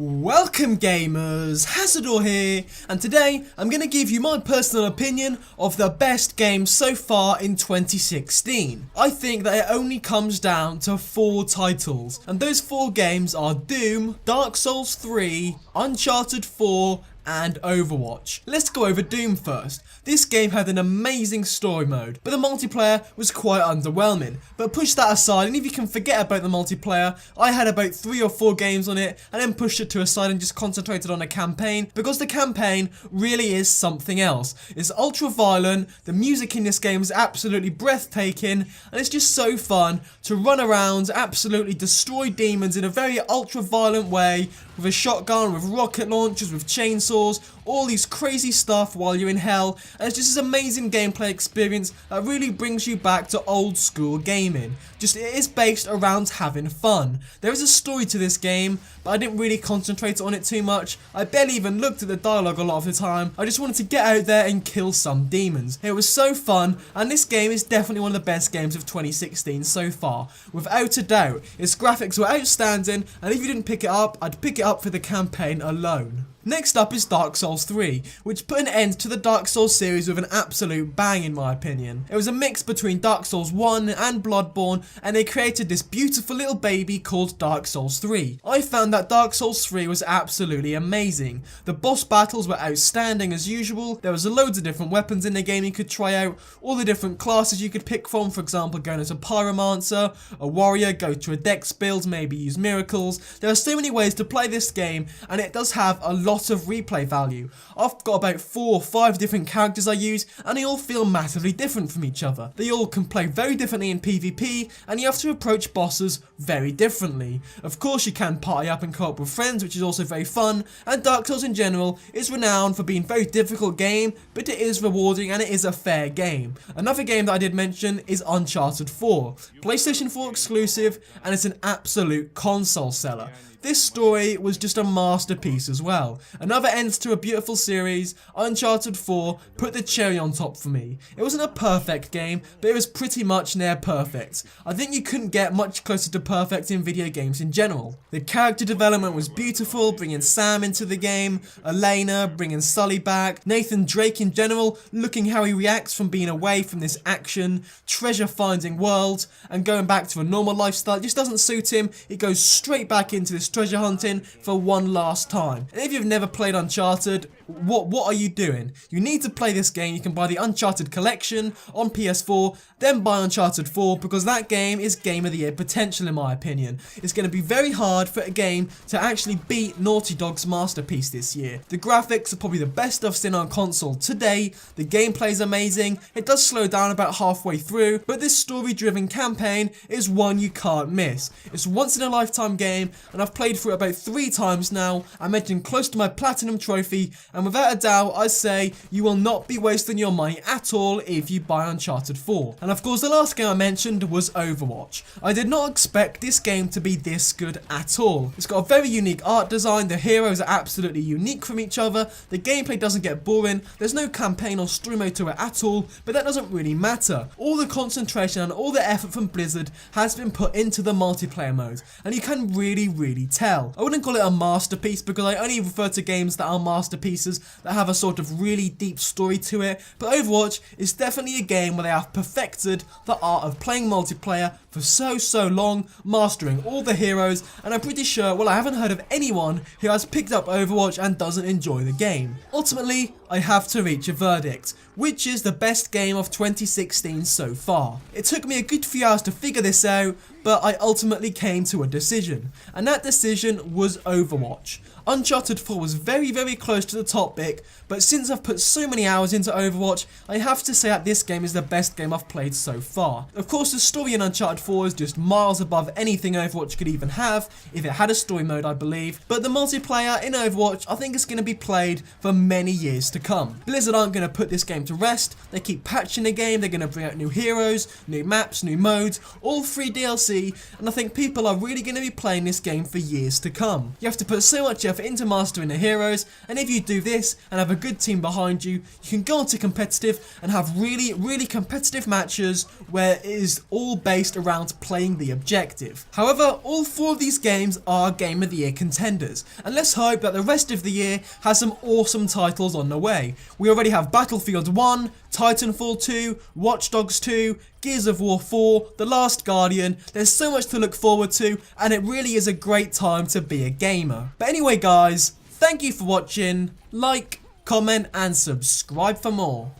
Welcome gamers, Hazzador here, and today I'm going to give you my personal opinion of the best game so far in 2016. I think that it only comes down to 4 titles, and those 4 games are Doom, Dark Souls 3, Uncharted 4, and Overwatch. Let's go over Doom first. This game had an amazing story mode, but the multiplayer was quite underwhelming. But push that aside, and if you can forget about the multiplayer, I had about 3 or 4 games on it, and then pushed it to a side and just concentrated on a campaign, because the campaign really is something else. It's ultra violent, the music in this game is absolutely breathtaking, and it's just so fun to run around, absolutely destroy demons in a very ultra violent way, with a shotgun, with rocket launchers, with chainsaws, all these crazy stuff while you're in hell, and it's just this amazing gameplay experience that really brings you back to old school gaming. Just it is based around having fun. There is a story to this game, but I didn't really concentrate on it too much. I barely even looked at the dialogue a lot of the time. I just wanted to get out there and kill some demons. It was so fun, and this game is definitely one of the best games of 2016 so far, without a doubt. Its graphics were outstanding, and if you didn't pick it up, I'd pick it up for the campaign alone. Next up is Dark Souls 3, which put an end to the Dark Souls series with an absolute bang in my opinion. It was a mix between Dark Souls 1 and Bloodborne, and they created this beautiful little baby called Dark Souls 3. I found that Dark Souls 3 was absolutely amazing. The boss battles were outstanding as usual. There was loads of different weapons in the game you could try out, all the different classes you could pick from, for example going as a pyromancer, a warrior, go to a dex build, maybe use miracles. There are so many ways to play this game, and it does have a lot of replay value. I've got about 4 or 5 different characters I use, and they all feel massively different from each other. They all can play very differently in PvP, and you have to approach bosses very differently. Of course you can party up and co-op with friends, which is also very fun, and Dark Souls in general is renowned for being a very difficult game, but it is rewarding and it is a fair game. Another game that I did mention is Uncharted 4, PlayStation 4 exclusive, and it's an absolute console seller. This story was just a masterpiece as well. Another end to a beautiful series. Uncharted 4 put the cherry on top for me. It wasn't a perfect game, but it was pretty much near perfect. I think you couldn't get much closer to perfect in video games in general. The character development was beautiful, bringing Sam into the game, Elena, bringing Sully back, Nathan Drake in general, looking how he reacts from being away from this action, treasure finding world, and going back to a normal lifestyle. It just doesn't suit him. He goes straight back into this treasure hunting for one last time. And if you've never played Uncharted, what are you doing? You need to play this game. You can buy the Uncharted collection on PS4, then buy Uncharted 4, because that game is Game of the Year potential in my opinion. It's going to be very hard for a game to actually beat Naughty Dog's masterpiece this year. The graphics are probably the best I've seen on console today. The gameplay is amazing. It does slow down about halfway through, but this story-driven campaign is one you can't miss. It's a once-in-a-lifetime game, and I've played through it about 3 times now. I'm edging close to my platinum trophy, and without a doubt I say you will not be wasting your money at all if you buy Uncharted 4. And of course the last game I mentioned was Overwatch. I did not expect this game to be this good at all. It's got a very unique art design, the heroes are absolutely unique from each other, the gameplay doesn't get boring, there's no campaign or story mode to it at all, but that doesn't really matter. All the concentration and all the effort from Blizzard has been put into the multiplayer mode, and you can really tell. I wouldn't call it a masterpiece because I only refer to games that are masterpieces that have a sort of really deep story to it, but Overwatch is definitely a game where they have perfected the art of playing multiplayer for so long, mastering all the heroes, and I'm pretty sure, well, I haven't heard of anyone who has picked up Overwatch and doesn't enjoy the game. Ultimately, I have to reach a verdict. Which is the best game of 2016 so far? It took me a good few hours to figure this out, but I ultimately came to a decision, and that decision was Overwatch. Uncharted 4 was very close to the top pick, but since I've put so many hours into Overwatch, I have to say that this game is the best game I've played so far. Of course, the story in Uncharted 4 is just miles above anything Overwatch could even have, if it had a story mode I believe, but the multiplayer in Overwatch I think is going to be played for many years to come. Blizzard aren't going to put this game to rest, they keep patching the game, they're going to bring out new heroes, new maps, new modes, all free DLC, and I think people are really going to be playing this game for years to come. You have to put so much effort into mastering the heroes, and if you do this and have a good team behind you, you can go on to competitive and have really competitive matches where it is all based around around playing the objective. However, all 4 of these games are Game of the Year contenders, and let's hope that the rest of the year has some awesome titles on the way. We already have Battlefield 1, Titanfall 2, Watch Dogs 2, Gears of War 4, The Last Guardian. There's so much to look forward to, and it really is a great time to be a gamer. But anyway guys, thank you for watching. Like, comment and subscribe for more.